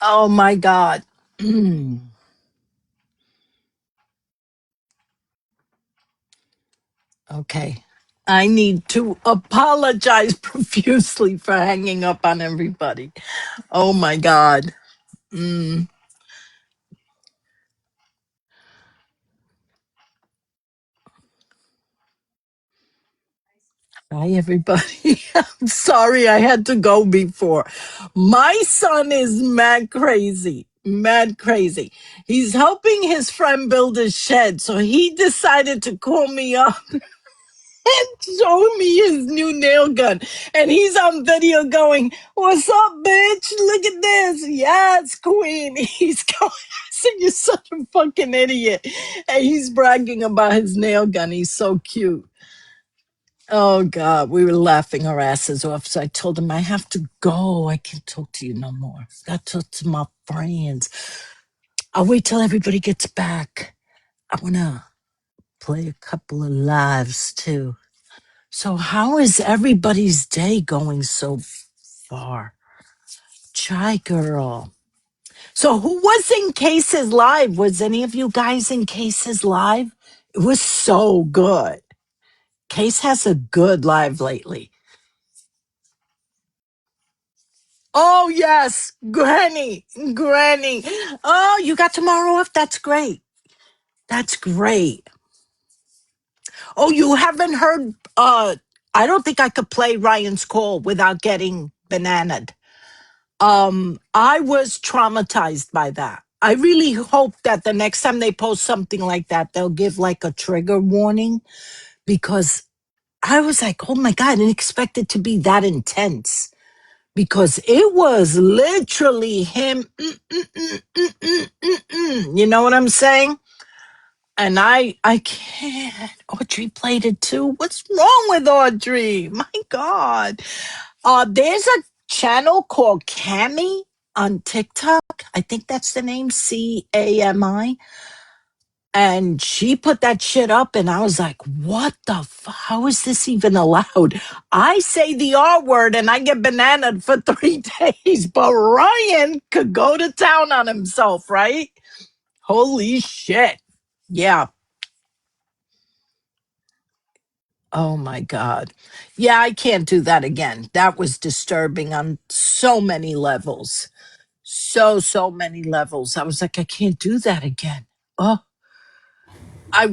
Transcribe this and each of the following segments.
Oh my God. Okay. I need to apologize profusely for hanging up on everybody. Oh my God. Mm. Hi, everybody. I'm sorry I had to go before. My son is mad crazy. Mad crazy. He's helping his friend build a shed, so he decided to call me up and show me his new nail gun. And he's on video going, "What's up, bitch? Look at this. Yes, queen." He's going, I said, "You're such a fucking idiot." And he's bragging about his nail gun. He's so cute. Oh God, we were laughing our asses off. So I told him I have to go. I can't talk to you no more. Got to talk to my friends. I'll wait till everybody gets back. I wanna play a couple of lives too. So how is everybody's day going so far? Chai girl. So who was in Cases Live? Was any of you guys in Cases Live? It was so good. Case has a good live lately. Oh yes, Granny, Granny. Oh, you got tomorrow off? That's great. That's great. Oh, you haven't heard I don't think I could play Ryan's Call without getting bananaed. I was traumatized by that. I really hope that the next time they post something like that, they'll give like a trigger warning because I was like, oh my God, I didn't expect it to be that intense. Because it was literally him. You know what I'm saying? And I can't. Audrey played it too. What's wrong with Audrey? My God. There's a channel called Cami on TikTok. I think that's the name, Cami. And she put that shit up, and I was like, what the how is this even allowed? I say the R word and I get bananaed for 3 days, but Ryan could go to town on himself, right? Holy shit. Yeah. Oh my God. Yeah, I can't do that again. That was disturbing on so many levels. So many levels. I was like, I can't do that again. Oh. I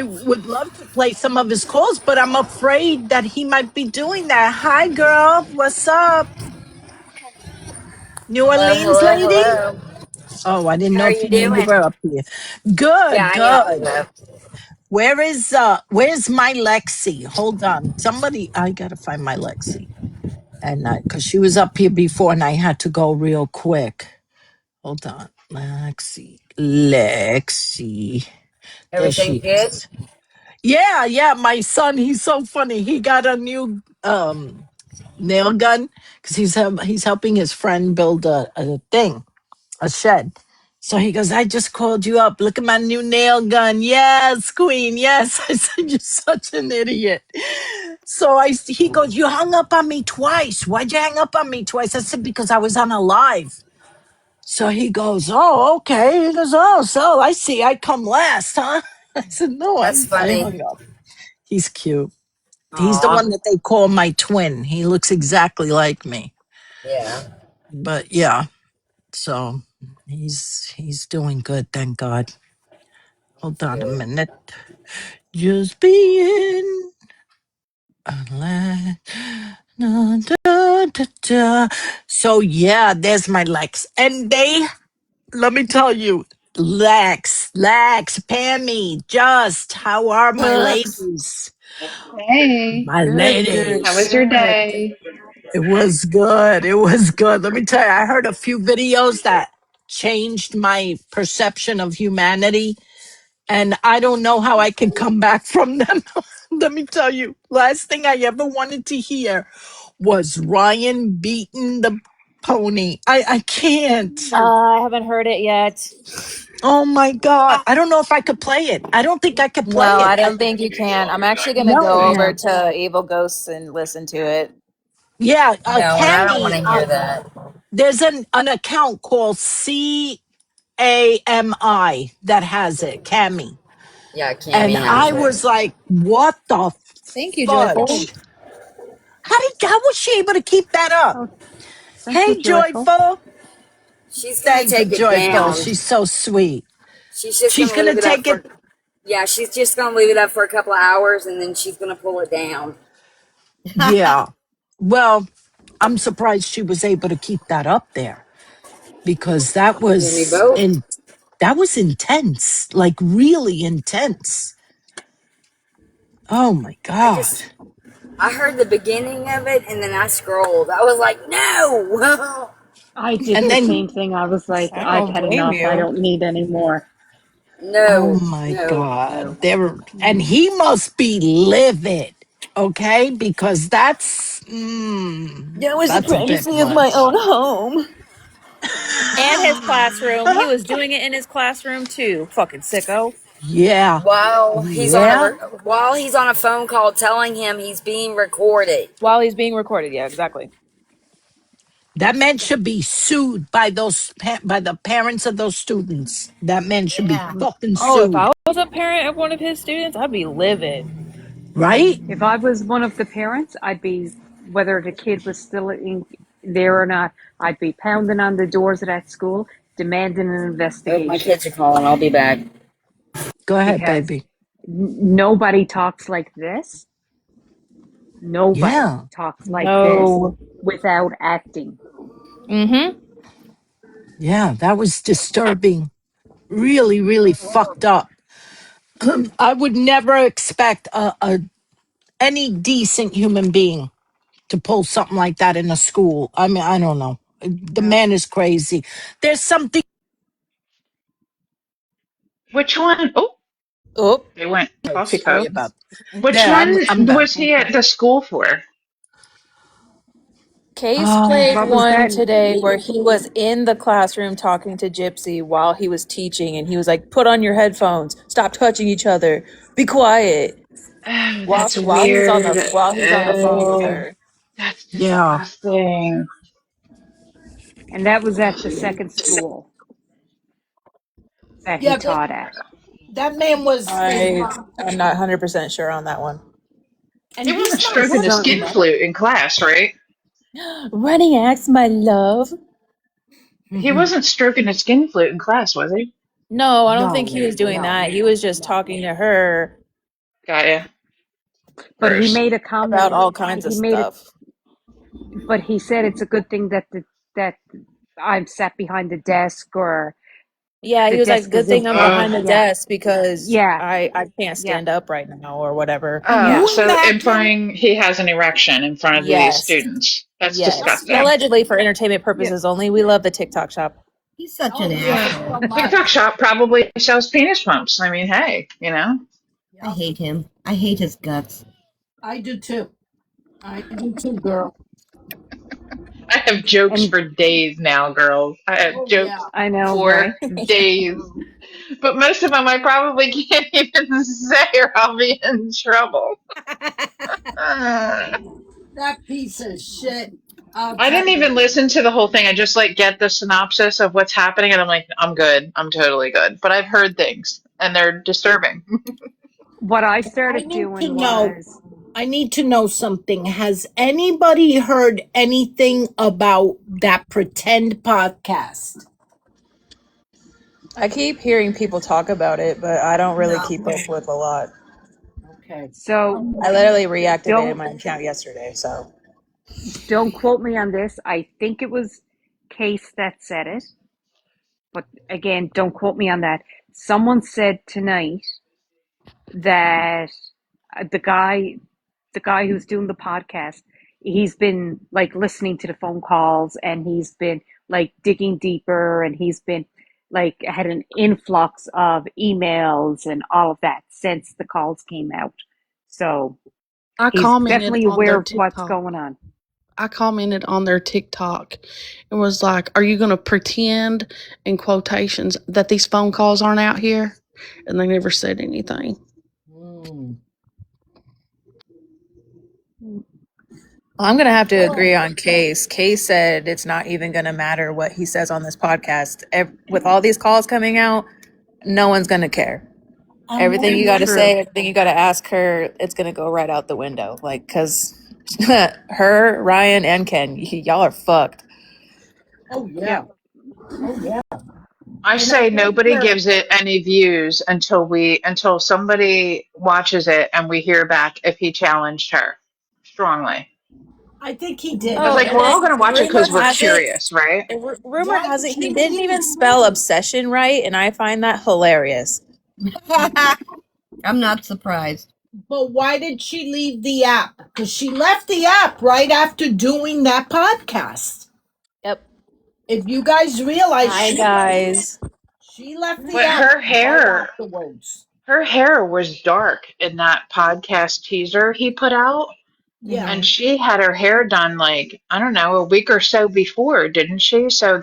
would love to play some of his calls, but I'm afraid that he might be doing that. Hi, girl. What's up? New Hello, Orleans hello, lady? hello. Oh, I didn't How know are if you you knew you doing? were up here. Yeah, Good, I am. good. Where's my Lexi? Hold on. Somebody, I gotta find my Lexi. And because she was up here before and I had to go real quick. Hold on. Lexi. There Everything she good? is. Yeah, yeah. My son, he's so funny. He got a new nail gun because he's helping his friend build a thing, a shed. So he goes, I just called you up. Look at my new nail gun. Yes, queen. Yes. I said, you're such an idiot. So he goes, you hung up on me twice. Why'd you hang up on me twice? I said, because I was on a live. So he goes, oh, okay. He goes, oh, so I see. I come last, huh? I said, no, That's I funny. hung up. He's cute. He's the Aw, one that they call my twin. He looks exactly like me. yeah, But yeah, so he's doing good, thank God. Hold that's on a good. minute. Just being alive. Da, da, da, da. So yeah, there's my Lex. And let me tell you, Lex, Pammy, just how are my ladies? Hey, My Good, good, how was ladies. your good. day? It was good. It was good. Let me tell you, I heard a few videos that changed my perception of humanity, and I don't know how I can come back from them. Let me tell you, last thing I ever wanted to hear was Ryan beating the pony. I can't. I haven't heard it yet. Oh my God. I don't know if I could play it. I don't think I could No, play it. I don't think you can. I'm actually gonna No. go Yeah. over to Evil Ghosts and listen to it. Yeah, No, and I don't want Cammy, to hear that. There's an account called CAMI that has it, Cami. Yeah, Cammy And has I it. was like, what the Thank you, Joyful. fudge? How was she able to keep that up? Oh, thank Hey, you, Joyful. Joyful. She's gonna Thank you, take it Joyful. down. She's so sweet. She's just She's gonna going leave to it up take for. it. Yeah, she's just gonna leave it up for a couple of hours and then she's gonna pull it down. Yeah. Well, I'm surprised she was able to keep that up there because that You and me was both. intense, like really intense. Oh my God. I heard the beginning of it and then I scrolled. I was like, no. I did And the then, same thing. I was like, I I've don't had blame enough. I you. don't need any more. oh No, my no, no. God. And he must be livid, okay? Because that's That was the a bit privacy of my much. own home. And his classroom. He was doing it in his classroom too. Fucking sicko. Yeah. While he's on Yeah. a phone call telling him he's being recorded. While he's being recorded. Yeah, exactly. That man should be sued by by the parents of those students. That man should be Yeah. fucking Oh, if I sued, was a parent of one of his students, I'd be livid. right? If I was one of the parents, I'd be, whether the kid was still there or not, I'd be pounding on the doors of that school, demanding an Oh, my investigation kids are calling. I'll be back. Go ahead, because baby. nobody talks like this. Nobody Yeah. talks like this No. without acting. Mm-hmm. Yeah. That was disturbing. Really, really fucked up. I would never expect any decent human being to pull something like that in a school. I mean, I don't know. The No. man is crazy. There's something. Which one? Oh, Oh. they went coffee Sorry cup. about. Which There, one I'm back. was he at the school for? Case Oh, played What was one that? today where he was in the classroom talking to Gypsy while he was teaching, and he was like, "Put on your headphones. Stop touching each other. Be quiet." Oh, While that's he's on weird. the phone with Oh, her. that's yeah. disgusting. And that was at the second school that he Yeah, taught at. that man was, I'm not 100% sure on that one. and He wasn't he's not stroking the So, skin flute in class, right? Running axe, my love. He wasn't stroking the skin flute in class, was he? No, I don't think he No, was doing that. He was just talking to her Got ya. but he Gross. made a about comment. all kinds of He made it, stuff. but he said it's a good thing that I'm sat behind the desk, or Yeah, the he was like, desk "Good is in thing I'm front of. Uh, behind the Yeah, desk because yeah, I can't yeah, stand up right now or whatever." can yeah. oh, you so imagine? implying he has an erection in front of these Yes, students. That's yes. disgusting. Allegedly for entertainment Yeah. purposes only. We love the TikTok shop. He's such Oh an yeah, asshole. so much. TikTok shop probably sells penis pumps. I mean, hey, you know? I hate him. I hate his guts. I do too. I do too, girl. I have jokes And for days now, girls. I have Oh yeah. jokes I know, for right? days. But most of them I probably can't even say or I'll be in trouble. I That piece of shit. I'll tell didn't even you. listen to the whole thing. I just like get the synopsis of what's happening and I'm like, I'm good. I'm totally good. But I've heard things and they're disturbing. What I I started need to doing know. was, I need to know something. Has anybody heard anything about that pretend podcast? I keep hearing people talk about it, but I don't really No. keep up with a lot. Okay. so I literally reactivated don't my account yesterday, so. don't quote me on this. I think it was Case that said it, but again, don't quote me on that. Someone said tonight that the guy who's doing the podcast, he's been like listening to the phone calls, and he's been like digging deeper, and he's been like had an influx of emails and all of that since the calls came out. So I he's commented definitely on aware their of what's TikTok. going on. I commented on their TikTok and was like, "Are you going to pretend, in quotations, that these phone calls aren't out here?" And they never said anything. Mm. I'm gonna have to agree on Case. Case said it's not even gonna matter what he says on this podcast. With all these calls coming out, no one's gonna care. Everything you got to True. say, everything you got to ask her, it's gonna go right out the window. Like, cause her, Ryan, and Ken, y'all are fucked. Oh yeah. Yep. Oh yeah. I And say I think nobody they're gives it any views until somebody watches it and we hear back if he challenged her strongly. I think he did. Because Oh, like and we're then all gonna watch it rumor because we're has it, curious, right? rumor Why has did it, he she didn't leave even the spell room? obsession right, and I find that hilarious. I'm not surprised. But why did she leave the app? Because she left the app right after doing that podcast. Yep. If you guys realize, Hi guys. she left the But app right afterwards. her hair was dark in that podcast teaser he put out. Yeah. And she had her hair done like, I don't know, a week or so before, didn't she? So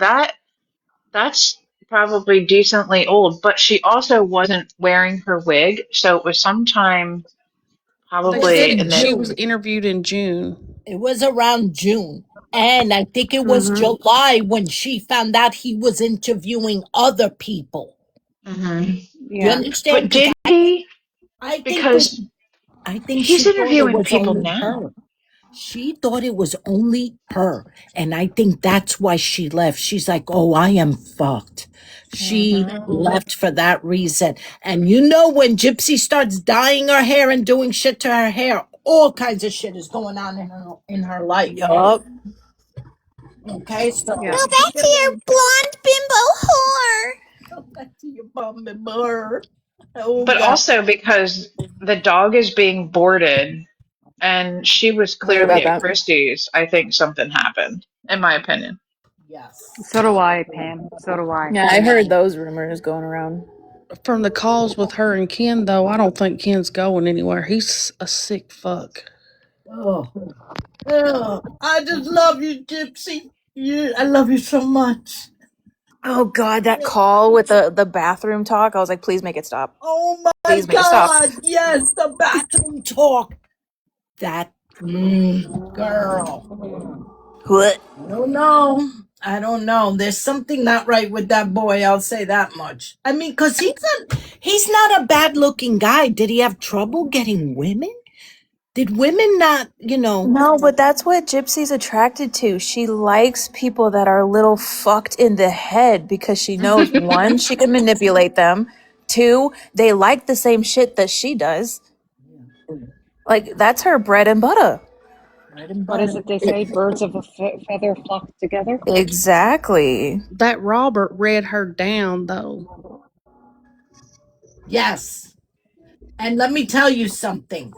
that's probably decently old, but she also wasn't wearing her wig, so it was sometime Like I probably said, in the She was June. interviewed in June. It was around June. And I think it was Mm-hmm. July when she found out he was interviewing other people. Mhm. You Yeah. understand? But Because did he? I think that Because I think he's she thought it interviewing was people only now. her. She thought it was only her. And I think that's why she left. She's like, oh, I am fucked. She left for that reason. And you know, when Gypsy starts dyeing her hair and doing shit to her hair, all kinds of shit is going on in her life. Yup. Okay, so Yeah. Back to your blonde bimbo whore. go back to your bum and burr. Oh But God. also because the dog is being boarded and she was I heard clearly about at that. Christie's, I think something happened, in my opinion. Yes. So do I, Pam. So do I. Yeah, I heard those rumors going around. From the calls with her and Ken, though, I don't think Ken's going anywhere. He's a sick fuck. Oh. Oh. I just love you, Gypsy. I love you so much. Oh God, that call with the bathroom talk. I was like, please make it stop. Oh my Please make it stop. God. Yes, the bathroom talk. That girl. What? I don't know. I don't know. There's something not right with that boy. I'll say that much. I mean, cause he's not a bad looking guy. Did he have trouble getting women? Did women not, No, but that's what Gypsy's attracted to. She likes people that are a little fucked in the head because she knows one, she can manipulate them. Two, they like the same shit that she does. Like that's her bread and butter. What is it they say? Birds of a feather flock together. Exactly. That Robert read her down, though. Yes. And let me tell you something.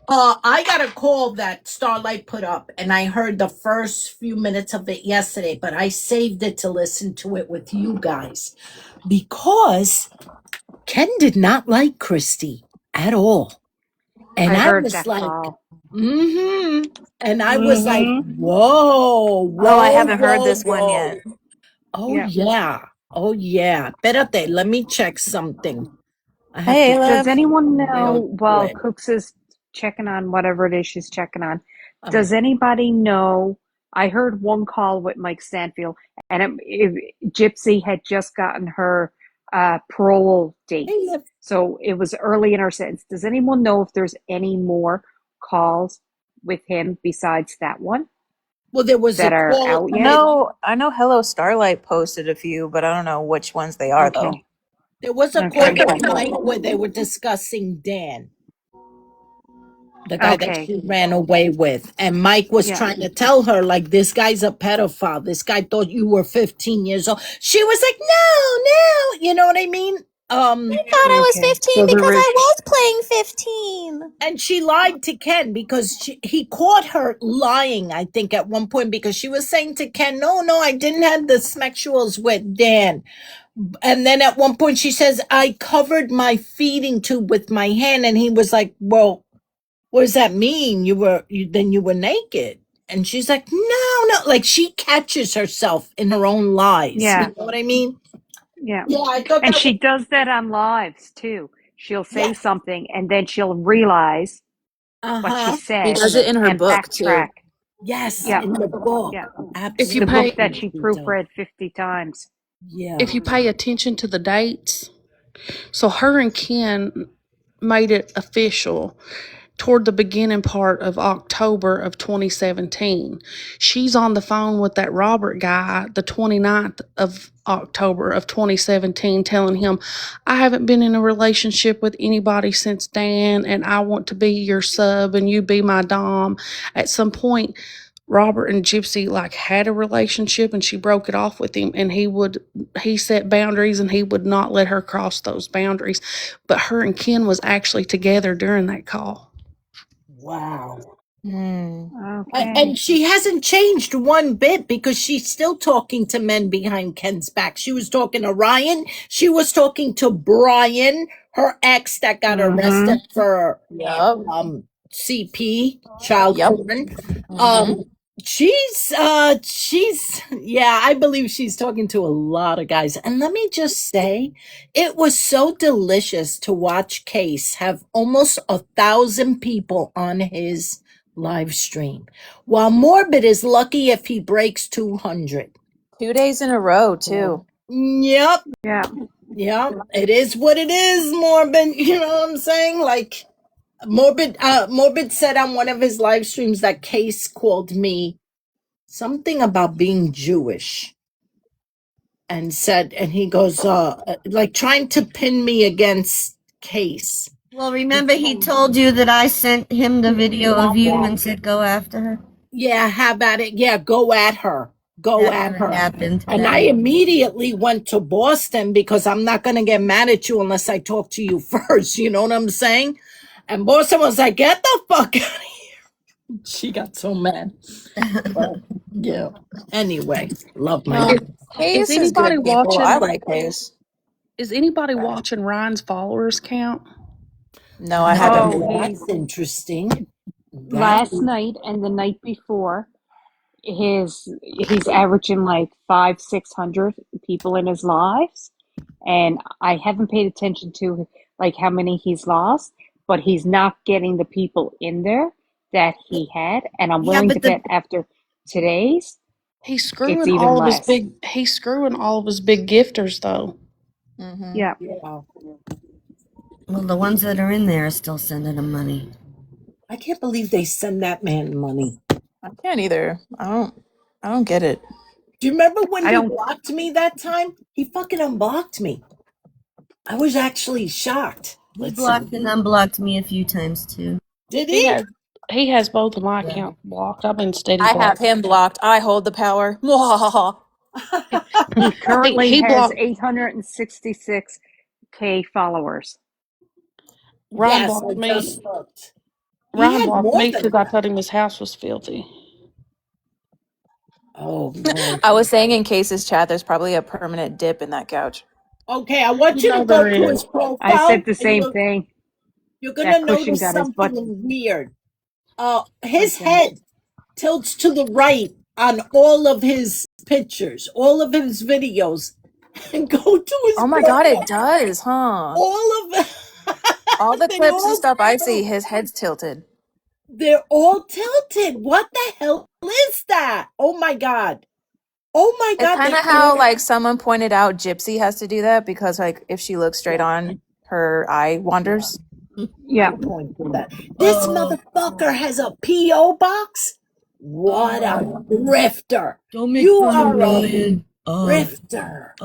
I got a call that Starlight put up, and I heard the first few minutes of it yesterday, but I saved it to listen to it with you guys because Ken did not like Christy at all. And I I heard was that like, call. And I was like, Mm-hmm. whoa, whoa. Oh, I haven't heard whoa, this one whoa. yet. Oh, Yeah. yeah. Oh, yeah. Espérate, let me check something. I have Hey, to Does love. anyone go know? to Well, it. Cooks is checking on whatever it is she's checking on. Um, Does anybody know? I heard one call with Mike Stanfield, and Gypsy had just gotten her parole date, Hey, Liv. so it was early in her sentence. Does anyone know if there's any more calls with him besides that one Well, there was a that are call. out I yet? know Hello Starlight posted a few, but I don't know which ones they are though. Okay. There was a Okay. call with Mike where they were discussing Dan, the guy that Okay. she ran away with. And Mike was Yeah. trying to tell her, like, this guy's a pedophile. This guy thought you were 15 years old. She was like, no. You know what I mean? Thought I was Okay. 15 So there because is. I was playing 15. and she lied to Ken because he caught her lying, I think, at one point because she was saying to Ken, no, I didn't have the sexuals with Dan. And then at one point she says, I covered my feeding tube with my hand. And he was like, well, what does that mean? You were naked. And she's like, no. Like she catches herself in her own lies. Yeah. You know what I mean? Yeah. Yeah, I thought And that she was, does that on lives too. She'll say yeah. something and then she'll realize what she Uh-huh. She said does it in her and book too. backtrack. Yes, Yeah. in the book. Yeah. If you The Absolutely. book pay that she He does. proofread 50 times. Yeah. if you pay attention to the dates, so her and Ken made it official toward the beginning part of October of 2017. She's on the phone with that Robert guy the 29th of October of 2017 telling him, I haven't been in a relationship with anybody since Dan and I want to be your sub and you be my dom. At some point, Robert and Gypsy like had a relationship and she broke it off with him and he set boundaries and he would not let her cross those boundaries. But her and Ken was actually together during that call. Wow. Okay. And she hasn't changed one bit because she's still talking to men behind Ken's back. She was talking to Ryan. She was talking to Brian, her ex that got arrested for Yup. CP, child Yep. porn. She's yeah, I believe she's talking to a lot of guys. And let me just say, it was so delicious to watch Case have almost 1,000 people on his live stream, while Morbid is lucky if he breaks 200. 2 days in a row, too. Yep, Yeah. yep. It is what it is, Morbid. You know what I'm saying? Like Morbid said on one of his live streams that Case called me something about being Jewish and he goes, like trying to pin me against Case. Well, remember he told you that I sent him the video of you and said go after her? Yeah, how about it? Yeah, go at her. Go That at never her. happened. And I immediately went to Boston because I'm not going to get mad at you unless I talk to you first. You know what I'm saying? And Boston was like, get the fuck out of here. She got so mad. But, yeah. Anyway, love my Is, Hayes is is good anybody people. I watching? like Hayes. Is anybody watching Ryan's followers count? No, I No, haven't. Oh, that's interesting. last night and the night before, he's averaging like 500-600 people in his lives, and I haven't paid attention to like how many he's lost, but he's not getting the people in there that he had, and I'm willing to bet after today's He's it's screwing even all of his less. he's screwing all of his big gifters though. Yeah. Yeah. Well, the ones that are in there are still sending him money. I can't believe they send that man money. I can't either. I don't get it. Do you remember when I he don't- blocked me that time? He fucking unblocked me. I was actually shocked. He blocked and unblocked me a few times too. Did he? He has both of my accounts blocked. I've been steady I have blocked. him blocked. I hold the power. Mwahaha. He currently He has blocked 866K followers. Ryan Yes, blocked I me. just looked. He Ryan had blocked more me than because I that. told him his house was filthy. Oh, man. I was saying in Case's chat, there's probably a permanent dip in that couch. Okay, I want you No, to go there to is. his profile. I said the and same thing. You're going That to cushion notice got his butt. something weird. His Okay. head tilts to the right on all of his pictures, all of his videos, and go to his Oh my god, it does, huh? all of All the they clips and all stuff I tilt. see, his head's tilted. They're all tilted. What the hell is that? Oh my god. Oh my It's god. kind they of how all- like someone pointed out Gypsy has to do that because like if she looks straight on, her eye wanders. Yeah. I point to that. This motherfucker has a P.O. box? What a grifter. Don't make You fun are of a Ryan. grifter.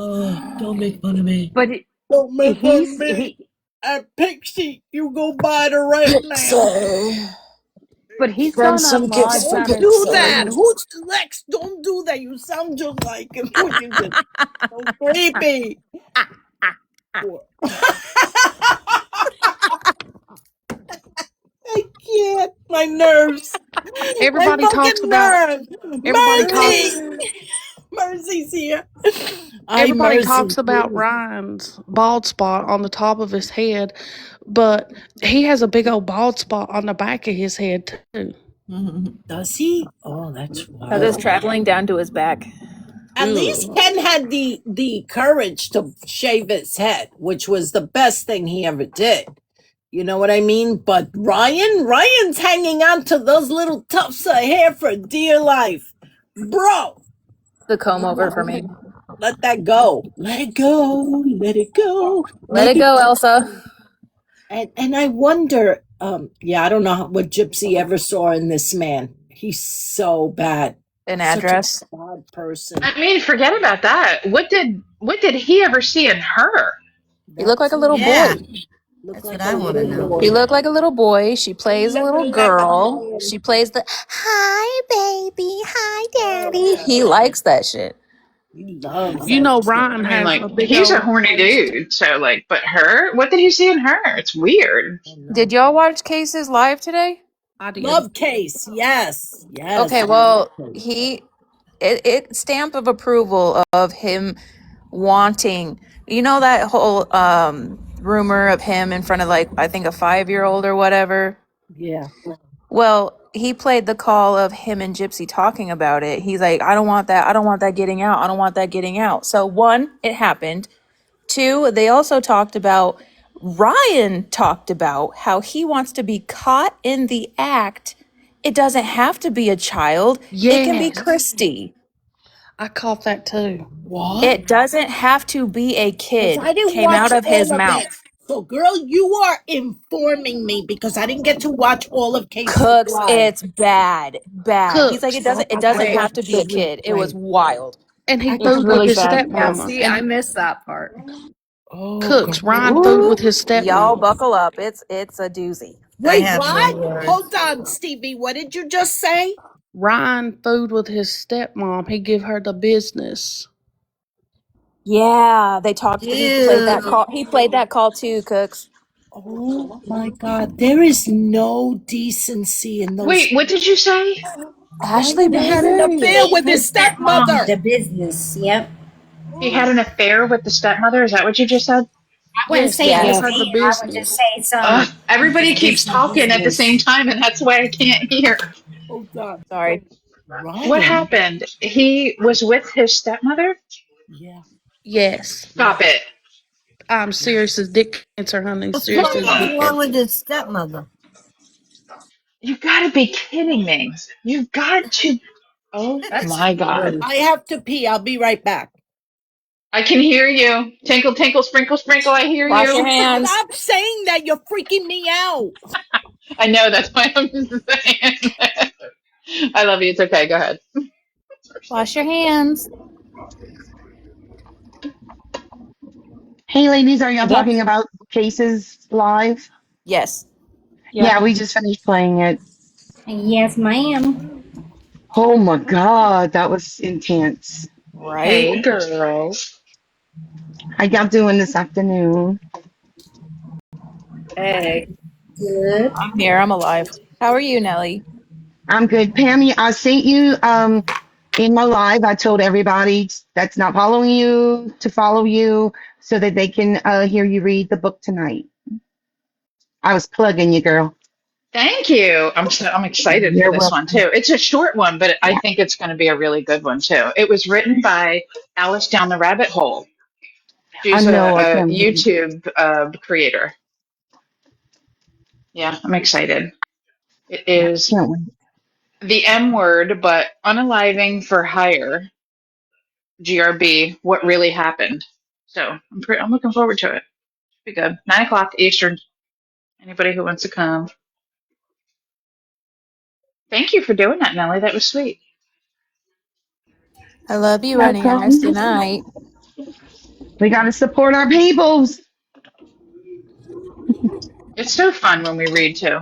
Don't make fun of me. But Don't make fun he's of me. he, At Pixie, you go buy the right now. but he's Send gone some on gifts lives for on Don't his do that. Who's Lex? Don't do that. You sound just like him when you did. So creepy. I can't. My nerves. Everybody My talks fucking about. nerves. Everybody Mercy. Mercy's here. Everybody Mercy. talks about Ryan's bald spot on the top of his head, but he has a big old bald spot on the back of his head too. Does he? Oh, that's That is wild. traveling down to his back. At least Ken had the courage to shave his head, which was the best thing he ever did. You know what I mean? But Ryan's hanging on to those little tufts of hair for dear life. Bro, The comb over for me. let that go. Let it go. Let it go. Let it go, Elsa. And I wonder, yeah, I don't know what Gypsy ever saw in this man. He's so bad. An Such address. a bad person. I mean, forget about that. What did he ever see in her? He looked like a little Yeah, boy. that's what I want to know. She looked like a little boy. She plays a little girl. She plays the hi baby, hi daddy. He likes that shit. He loves You that know, shit. Ryan I mean, has like, a big he's a old. horny dude, so like, but her? What did he see in her? It's weird. Did y'all watch Cases live today? I did. Love case, yes. Yes. Okay, well, it stamp of approval of him wanting, you know, that whole rumor of him in front of, like, I think a 5-year-old or whatever. Yeah. Well, he played the call of him and Gypsy talking about it. He's like, I don't want that. I don't want that getting out. I don't want that getting out. So one, it happened. Two, they also talked about, Ryan talked about how he wants to be caught in the act. It doesn't have to be a child. It can be Yes. Christy. I caught that too. What? It doesn't have to be a kid. I didn't Came out watch of his all of mouth. it. So, girl, you are informing me because I didn't get to watch all of Cases Cooks, Live. it's bad. He's like, Cooks. it doesn't have to be a kid. It was wild. And he It's fooled with really his bad. Yeah, stepmama. see, I And missed that part. Oh, Cooks. God. Ryan fooled with his Y'all stepmama. buckle up. It's a doozy. I Wait, have no what? words. Hold on, Stevie. What did you just say? Ryan fooled with his stepmom. He give her the business. Yeah, they talked. He played that Ew. call. He played that call too, Cooks. Oh, my God. There is no decency in those. Wait, what did you say? Ashley Ryan had an Bailey. affair with his stepmother. The business. Yep. He had an affair with the stepmother? Is that what you just said? I wouldn't Yes, say he an gave Yes. her the affair. I would just business. say some Everybody keeps talking at the same business. time, and that's why I can't hear. Hold on. Sorry. Ryan. What happened? He was with his stepmother? Yeah. Yes. Stop it. I'm serious as dick cancer, honey. What the Serious fuck as is dick wrong cancer. with his stepmother? You gotta be kidding me. You got to. Oh my God. I have to pee. I'll be right back. I can hear you. Tinkle, tinkle, sprinkle, sprinkle. I hear Wash your you. hands. Stop saying that. You're freaking me out. I know. That's why I'm saying. I love you. It's okay. Go ahead. Wash your hands. Hey, ladies, are y'all That's talking about Cases Live? Yes. Yeah, we just finished playing it. Yes, ma'am. Oh my God, that was intense. Right. Hey, girl. How y'all doing this afternoon? Hey. Good. I'm here. I'm alive. How are you, Nelly? I'm good. Pammy, I sent you in my live, I told everybody that's not following you to follow you so that they can hear you read the book tonight. I was plugging you, girl. Thank you. I'm excited for You're this one welcome. too. It's a short one, but I Yeah, think it's going to be a really good one too. It was written by Alice Down the Rabbit Hole. I She's know. I a can't wait. YouTube creator. Yeah, I'm excited. It Yeah, is can't wait. the M word, but unaliving for hire. GRB. What really happened? So I'm looking forward to it. Be good. 9 o'clock Eastern. Anybody who wants to come. Thank you for doing that, Nellie. That was sweet. I love you No running eyes problem. tonight. We got to support our peoples. It's so fun when we read too.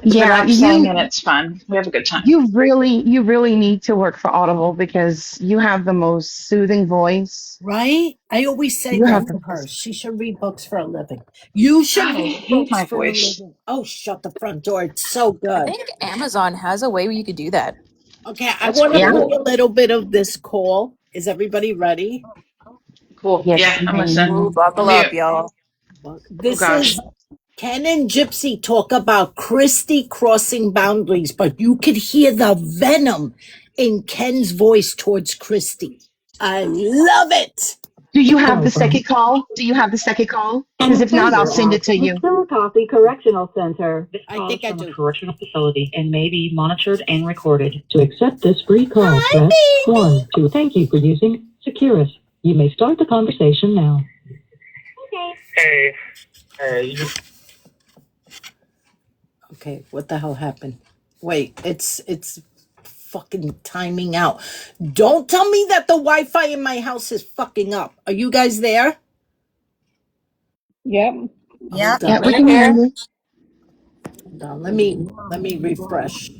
It's Yeah, relaxing and it's fun. We have a good time. you really need to work for Audible because you have the most soothing voice. right. I always say You that have the to her. She should read books for a living. You should I read hate books my for a voice. living. Oh, shut the front door. It's so I good. think Amazon has a way where you could do that. Okay, I That's want to yeah. play cool. a little bit of this call. Is everybody ready? Cool. Yes, Yeah, I'm listening. Ooh, ma'am. I'll buckle up, mute. y'all. Well, Oh this gosh. is Ken and Gypsy talk about Christy crossing boundaries, but you could hear the venom in Ken's voice towards Christy. I love it. Do you have the second call? Do you have the second call? Because if not, I'll send it to you. Chillicothe Correctional Center. This I call think is I from do. a correctional facility and may be monitored and recorded. To accept this free call, press 1. To thank you for using Securus. You may start the conversation now. Hey, you just Okay, what the hell happened? Wait, it's fucking timing out. Don't tell me that the Wi-Fi in my house is fucking up. Are you guys there? Yep. Yep. Hold on. Yeah, we can hear you. Hold on. Let me refresh.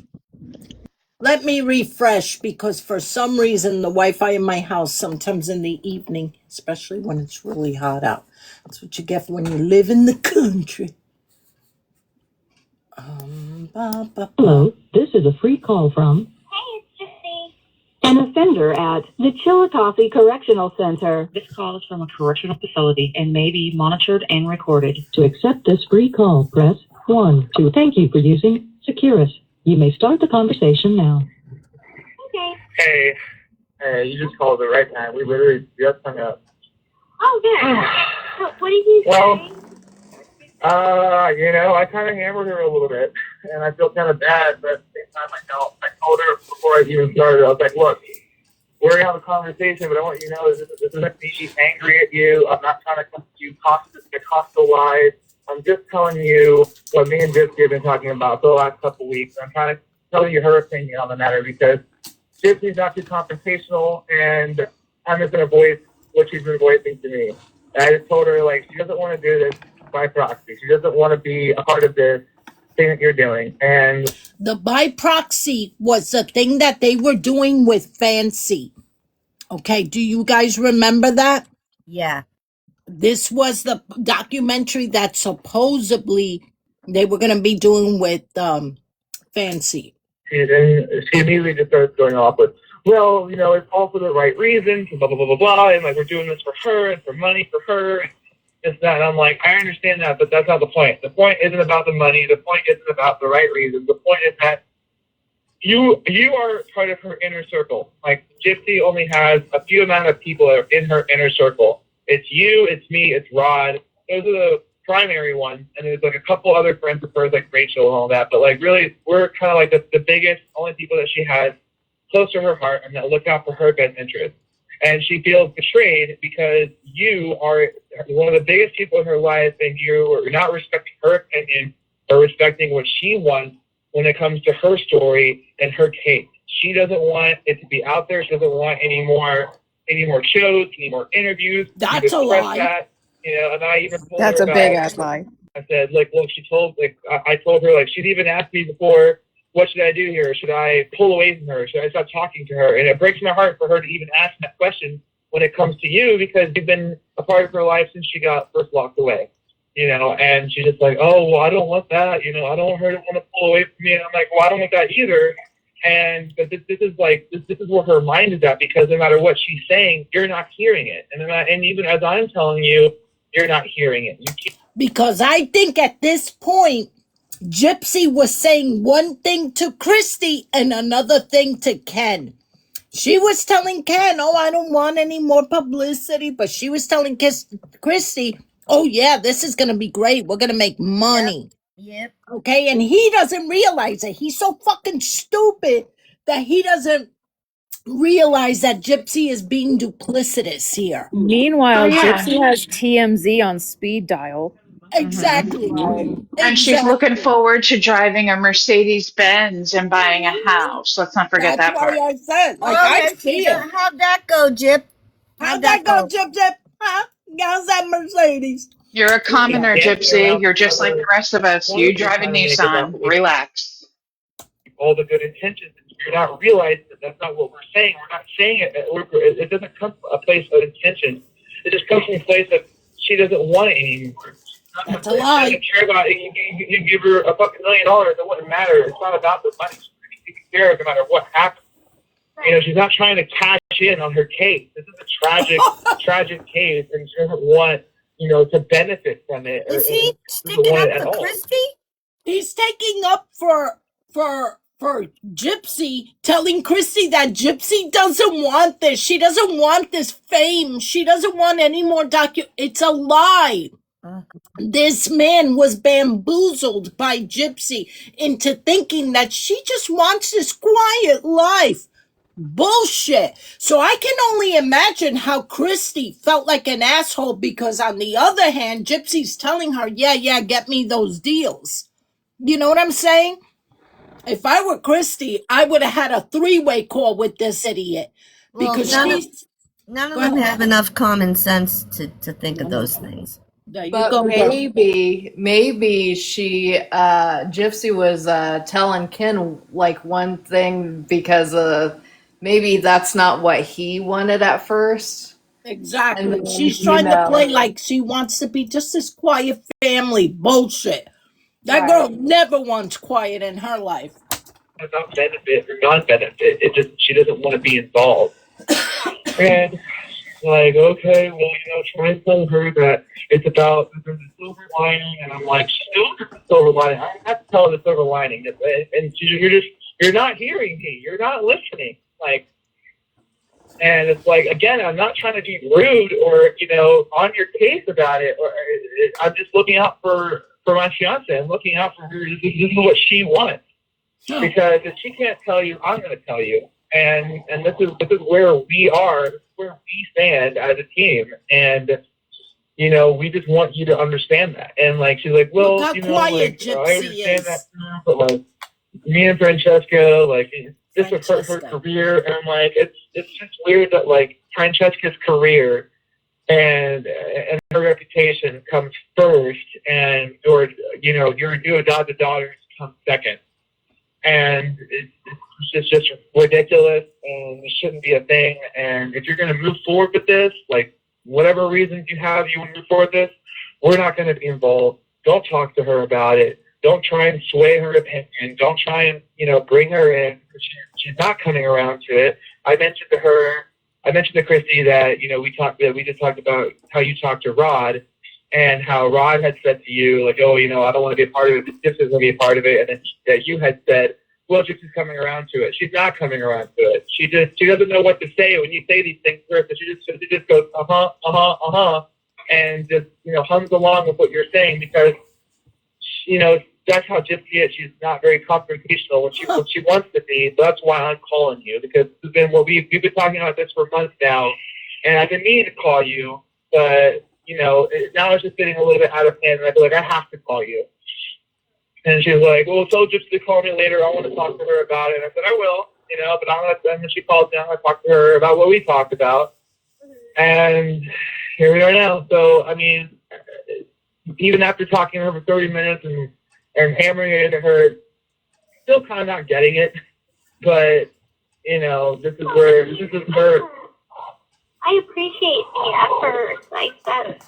Let me refresh because for some reason the Wi-Fi in my house sometimes in the evening, especially when it's really hot out. That's what you get when you live in the country. Ba, ba, ba. Hello, this is a free call from an offender at the Chillicothe Correctional Center. This call is from a correctional facility and may be monitored and recorded. To accept this free call, press 1. To thank you for using Securus. You may start the conversation now. hey, you just called the right time. We literally just hung up. Oh, good. What did you say? Well, I kind of hammered her a little bit, and I feel kind of bad, but at the same time, I told her before I even started, I was like, look, we're going to have a conversation, but I want you to know this isn't me angry at you. I'm not trying to come to you hostile lies. I'm just telling you what me and Gypsy have been talking about for the last couple of weeks. I'm trying to tell you her opinion on the matter because Gypsy's not too confrontational, and I'm just going to voice what she's been voicing to me. And I just told her, like, she doesn't want to do this by proxy. She doesn't want to be a part of this thing that you're doing. And The by proxy was the thing that they were doing with Fancy. Okay, do you guys remember that? Yeah. This was the documentary that supposedly they were going to be doing with Fancy. then she immediately just starts going off with, well, it's all for the right reasons, and blah, blah, blah, blah, blah, and, like, we're doing this for her and for money for her, and this, that. And I'm like, I understand that, but that's not the point. The point isn't about the money. The point isn't about the right reasons. The point is that you are part of her inner circle. Like, Gypsy only has a few amount of people that are in her inner circle. It's you, it's me, it's Rod. Those are the primary ones. And there's, like, a couple other friends of hers, like Rachel and all that. But, like, really, we're kind of like the biggest, only people that she has close to her heart and that look out for her best interest. And she feels betrayed because you are one of the biggest people in her life, and you are not respecting her opinion or respecting what she wants when it comes to her story and her case. She doesn't want it to be out there. She doesn't want any more shows, any more interviews. That's a lie. That, and I even told That's her a big ass lie. I said, like, look, I told her, like, she'd even asked me before, what should I do here? Should I pull away from her? Should I stop talking to her? And it breaks my heart for her to even ask that question when it comes to you, because you've been a part of her life since she got first locked away, and she's just like, oh, well, I don't want that. I don't want her to want to pull away from me. And I'm like, well, I don't want that either. But this is where her mind is at, because no matter what she's saying, you're not hearing it. And even as I'm telling you, you're not hearing it. Because I think at this point, Gypsy was saying one thing to Christy and another thing to Ken. She was telling Ken, oh, I don't want any more publicity. But she was telling Christy, oh, yeah, this is going to be great. We're going to make money. Yep. Okay, and he doesn't realize it. He's so fucking stupid that he doesn't realize that Gypsy is being duplicitous here. Meanwhile, Oh, yeah. Gypsy has TMZ on speed dial. Exactly. And she's looking forward to driving a Mercedes Benz and buying a house. Let's not forget That's that part. why I said, like, Okay, I see it. how'd that go, Jip? How'd that go, Jip? Huh? How's that Mercedes? You're a commoner, Yeah. Gypsy. You're just like the rest of us. You drive a Nissan. Relax. All the good intentions, and you're not realizing that that's not what we're saying. We're not saying it. It doesn't come from a place of intention. It just comes from a place that she doesn't want it anymore. That's a lie. She doesn't care about it. You give her a fucking $1 million, it wouldn't matter. It's not about the money. She's going to be taken care of no matter what happens. She's not trying to cash in on her case. This is a tragic case, and she doesn't want, to benefit from it. Is he sticking up for Christy? He's taking up for for Gypsy, telling Christy that Gypsy doesn't want this. She doesn't want this fame. She doesn't want any more It's a lie. This man was bamboozled by Gypsy into thinking that she just wants this quiet life. Bullshit. So I can only imagine how Christy felt like an asshole because on the other hand, Gypsy's telling her, yeah, get me those deals. You know what I'm saying? If I were Christy, I would have had a three-way call with this idiot. Well, Because none of them have enough common sense to think of those things. There you But go, girl. maybe she Gypsy was telling Ken like one thing because maybe that's not what he wanted at first. Exactly. And then, She's you trying to know, play like she wants to be just this quiet family. Bullshit. That Right. girl never wants quiet in her life. About benefit or non-benefit. It just she doesn't want to be involved. And like, okay, well, try and tell her that it's about there's a silver lining, and I'm like, still there's a silver lining. I have to tell her the silver lining, and you're not hearing me. You're not listening. Like, and it's like, again, I'm not trying to be rude or on your case about it. Or I'm just looking out for my fiance. I'm looking out for her. This is what she wants. Because if she can't tell you, I'm going to tell you. And this is where we are, this is where we stand as a team. And, we just want you to understand that. And like, she's like, well, Look how quiet Gypsy I understand is. that, but like, me and Francesca, like, this would hurt her Francesca. career. And like, it's just weird that like Francesca's career and her reputation comes first, and your adopted daughters come second. And it's just ridiculous, and it shouldn't be a thing. And if you're going to move forward with this, like whatever reasons you have, you want to move forward with this, we're not going to be involved. Don't talk to her about it. Don't try and sway her opinion. Don't try and bring her in. She's not coming around to it. I mentioned to Christy that we just talked about how you talked to Rod. And how Rod had said to you, like, oh, I don't want to be a part of it, but Gypsy's going to be a part of it. And then that you had said, well, Gypsy's coming around to it. She's not coming around to it. She doesn't know what to say when you say these things to her. So she just goes, and just, hums along with what you're saying because, that's how Gypsy is. She's not very confrontational when she wants to be. So that's why I'm calling you, because this has been we've been talking about this for months now. And I've been meaning to call you, but now it's just getting a little bit out of hand, and I feel like I have to call you. And she's like, well, tell Gypsy to call me later. I want to talk to her about it. And I said, I will, but and then she called me. I'm going to talk to her about what we talked about. And here we are now. So, I mean, even after talking to her for 30 minutes and hammering it into her, still kind of not getting it. But, this is where I appreciate the effort like that.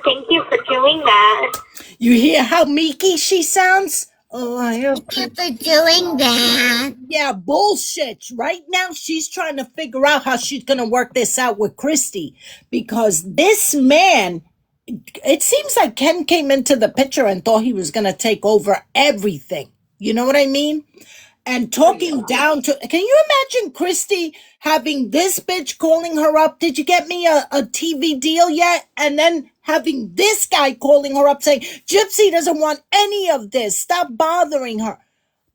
Thank you for doing that. You hear how meeky she sounds? Oh, I Thank you for doing that. Yeah, bullshit. Right now, she's trying to figure out how she's going to work this out with Christy. Because this man, it seems like Ken came into the picture and thought he was going to take over everything. You know what I mean? And talking down to, can you imagine Christy having this bitch calling her up? Did you get me a TV deal yet? And then having this guy calling her up saying, Gypsy doesn't want any of this. Stop bothering her.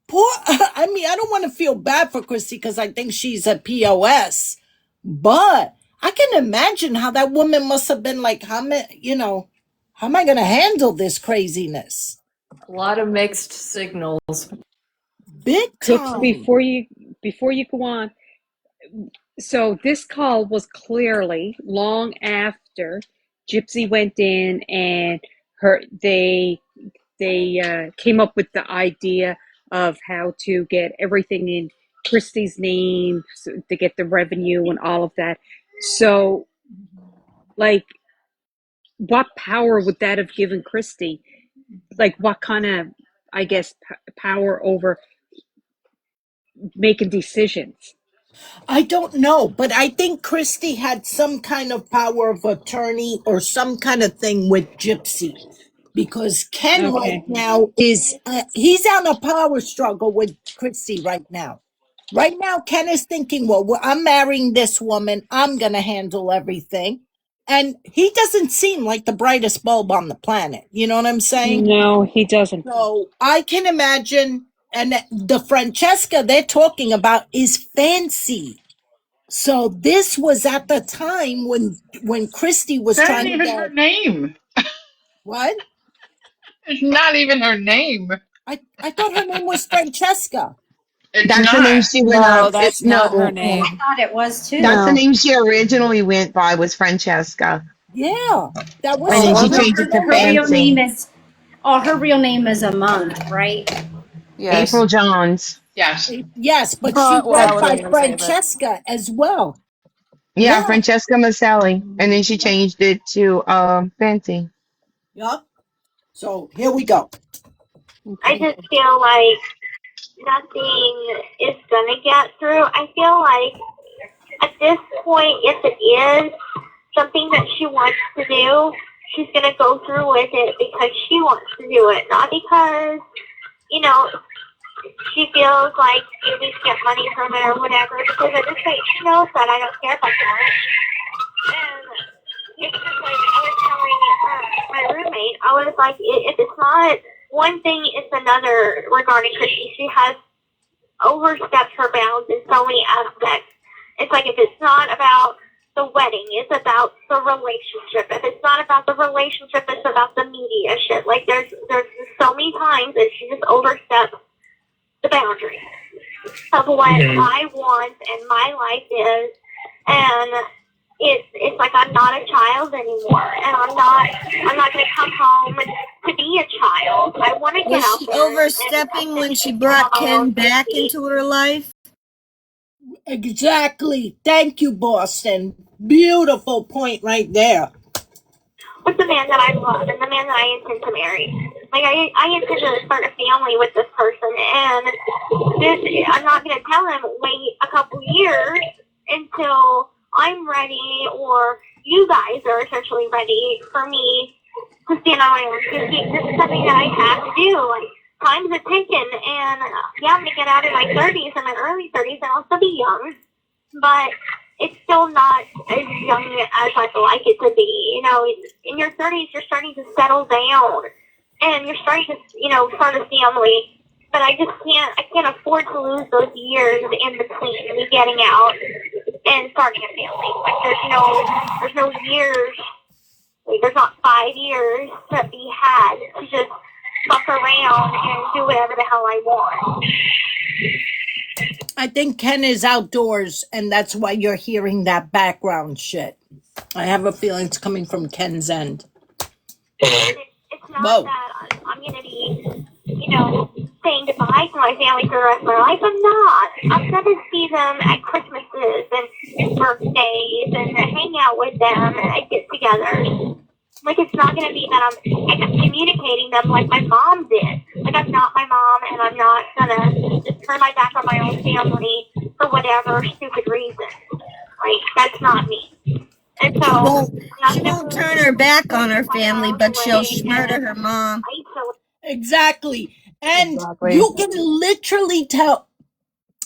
Poor, I mean, I don't want to feel bad for Christy because I think she's a POS. But I can imagine how that woman must have been like, how am I going to handle this craziness? A lot of mixed signals. Big Just time. before you go on, so this call was clearly long after Gypsy went in and they came up with the idea of how to get everything in Christy's name to get the revenue and all of that. So, like, what power would that have given Christy? Like, what kind of, I guess, power over making decisions? I don't know, but I think Christy had some kind of power of attorney or some kind of thing with Gypsy because Ken Okay. right now is he's on a power struggle with Christy right now. Right now, Ken is thinking, well, I'm marrying this woman. I'm going to handle everything. And he doesn't seem like the brightest bulb on the planet. You know what I'm saying? No, he doesn't. So I can imagine, and the Francesca they're talking about is fancy. So this was at the time when Christy was That trying isn't to even her get name. what? It's not even her name. I thought her name was Francesca. It's That's the name not. she went No, up. that's not her name. I thought it was too. That's the No. name she originally went by was Francesca. Yeah, that was And then her she was it? changed it to original Her real name. name Fancy. is. Oh, her real name is Amanda, right? Yes. April Johns. Yes. Yes, but Oh, she well, I went was by gonna say that. Francesca as well. Yeah, Yeah. Francesca Maselli. And then she changed it to Fancy. Yup. So here we go. I just feel like nothing is gonna get through. I feel like at this point, if it is something that she wants to do, she's gonna go through with it because she wants to do it, not because, you know, she feels like you need to get money from it or whatever. Because at this point, she knows that I don't care about that. And it's just like I was telling my roommate, I was like, if it's not one thing, it's another regarding Christy. She has overstepped her bounds in so many aspects. It's like if it's not about the wedding, it's about the relationship. If it's not about the relationship, it's about the media shit. Like there's so many times that she just oversteps the boundaries of what I want and my life is, and it's like I'm not a child anymore, and I'm not gonna come home to be a child. I want to get Was out she there. overstepping when she brought Ken back into her life? Exactly. Thank you, Boston. Beautiful point right there. With the man that I love and the man that I intend to marry. Like I intend to start a family with this person, and I'm not gonna tell him wait a couple years until I'm ready or you guys are essentially ready for me to stand on my own 2 feet. This is something that I have to do. Like time's a ticking, and yeah, I'm gonna get out in my 30s and my early 30s, and I'll still be young, but it's still not as young as I'd like it to be. You know, in your 30s, you're starting to settle down, and you're starting to, you know, start a family. But I can't afford to lose those years in between me getting out and starting a family. Like there's no years. Like, there's not 5 years to be had to just fuck around and do whatever the hell I want. I think Ken is outdoors, and that's why you're hearing that background shit. I have a feeling it's coming from Ken's end. It's not that I'm going to be, you know, saying goodbye to my family for the rest of my life. I'm not. I'm going to see them at Christmases and birthdays and hang out with them and get together. Like, it's not going to be that I'm communicating them like my mom did. Like, I'm not my mom, and I'm not going to just turn my back on my own family for whatever stupid reason. Like, that's not me. And so, She won't turn her back on her family, but she'll murder her mom. Exactly. And Exactly. you can literally tell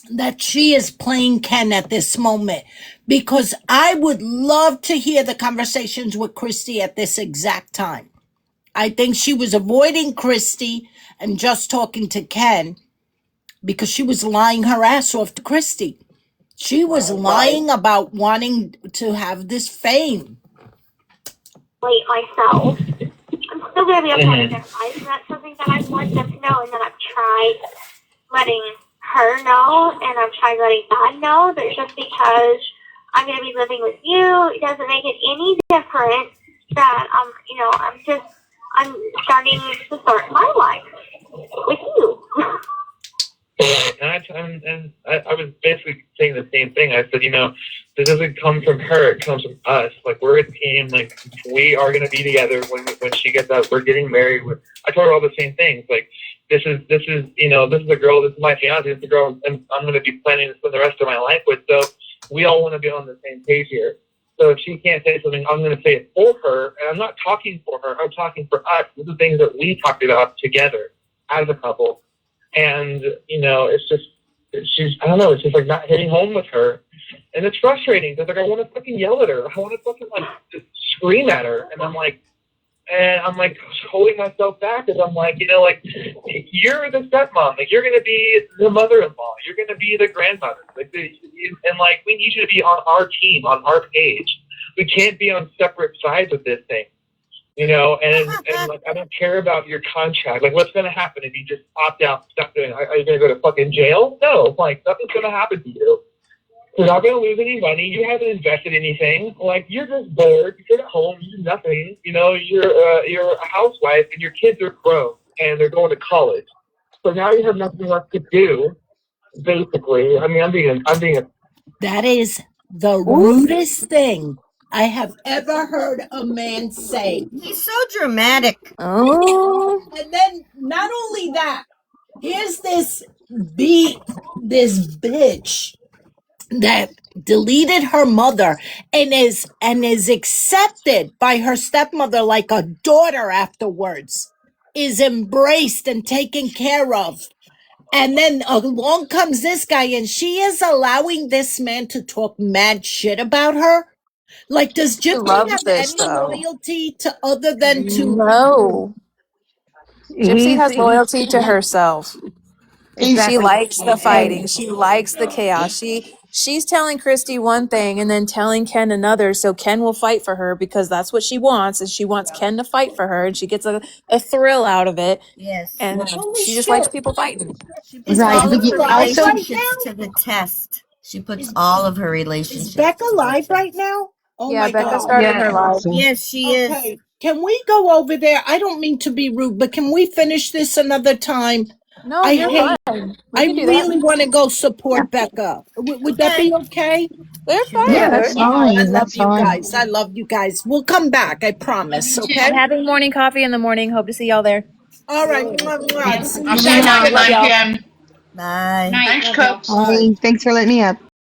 that she is playing Ken at this moment, because I would love to hear the conversations with Christy at this exact time. I think she was avoiding Christy and just talking to Ken because she was lying her ass off to Christy. She was lying about wanting to have this fame. Myself. I'm still going to be a part of their life, and that's something that I want them to know, and that I've tried letting her know, and I've tried letting God know that just because I'm going to be living with you, it doesn't make it any different that I'm starting to start my life with you. Right. And I was basically saying the same thing. I said, you know, this doesn't come from her, it comes from us. Like, we're a team. Like, we are going to be together when she gets out. We're getting married. I told her all the same things. Like, this is you know, this is a girl, this is my fiance, this is the girl I'm going to be planning to spend the rest of my life with. So we all want to be on the same page here. So if she can't say something, I'm going to say it for her. And I'm not talking for her. I'm talking for us. These are things that we talked about together as a couple. And, you know, it's just, I don't know, it's just like not hitting home with her. And it's frustrating because, like, I want to fucking yell at her. I want to fucking, like, just scream at her. And I'm like holding myself back because I'm like, you know, like, you're the stepmom. Like, you're going to be the mother-in-law. You're going to be the grandmother. Like, and, like, we need you to be on our team, on our page. We can't be on separate sides of this thing. You know, and like, I don't care about your contract. Like, what's going to happen if you just opt out? Stop doing it? Are you going to go to fucking jail? No, like, nothing's going to happen to you. You're not going to lose any money. You haven't invested anything. Like, you're just bored. You sit at home. You do nothing. You know, you're a housewife, and your kids are grown, and they're going to college. So now you have nothing left to do, basically. I mean, I'm being That is the rudest thing I have ever heard a man say. He's so dramatic. Oh. And then not only that, here's this bitch that deleted her mother and is accepted by her stepmother like a daughter afterwards, is embraced and taken care of. And then along comes this guy, and she is allowing this man to talk mad shit about her. Like, does She Gypsy loves have this, any though. loyalty to other than to? No. Gypsy has loyalty to herself. She Exactly. likes the fighting. And She likes the chaos. She's telling Christy one thing and then telling Ken another, so Ken will fight for her because that's what she wants, is she wants Ken to fight for her, and she gets a thrill out of it. Yes. And Holy she just shit. likes people fighting. She puts Right. all of But her you also, relationships to the test. She puts all of her relationships. Is Becca live right now? Oh Yeah, my Becca God. started her live. Yes, she is. Okay. Can we go over there? I don't mean to be rude, but can we finish this another time? No, I you're hate. fine. We I can do really that. want to go support Becca. Would that be okay? They're fine. yeah, that's I fine. love That's you fine. guys. I love you guys. We'll come back. I promise. I'm Okay. having morning coffee in the morning. Hope to see y'all there. All right. Mwah, mwah. See I'll you see you guys guys at later. 9 p.m. Bye. Thanks, Cooks. Hey, thanks for letting me up.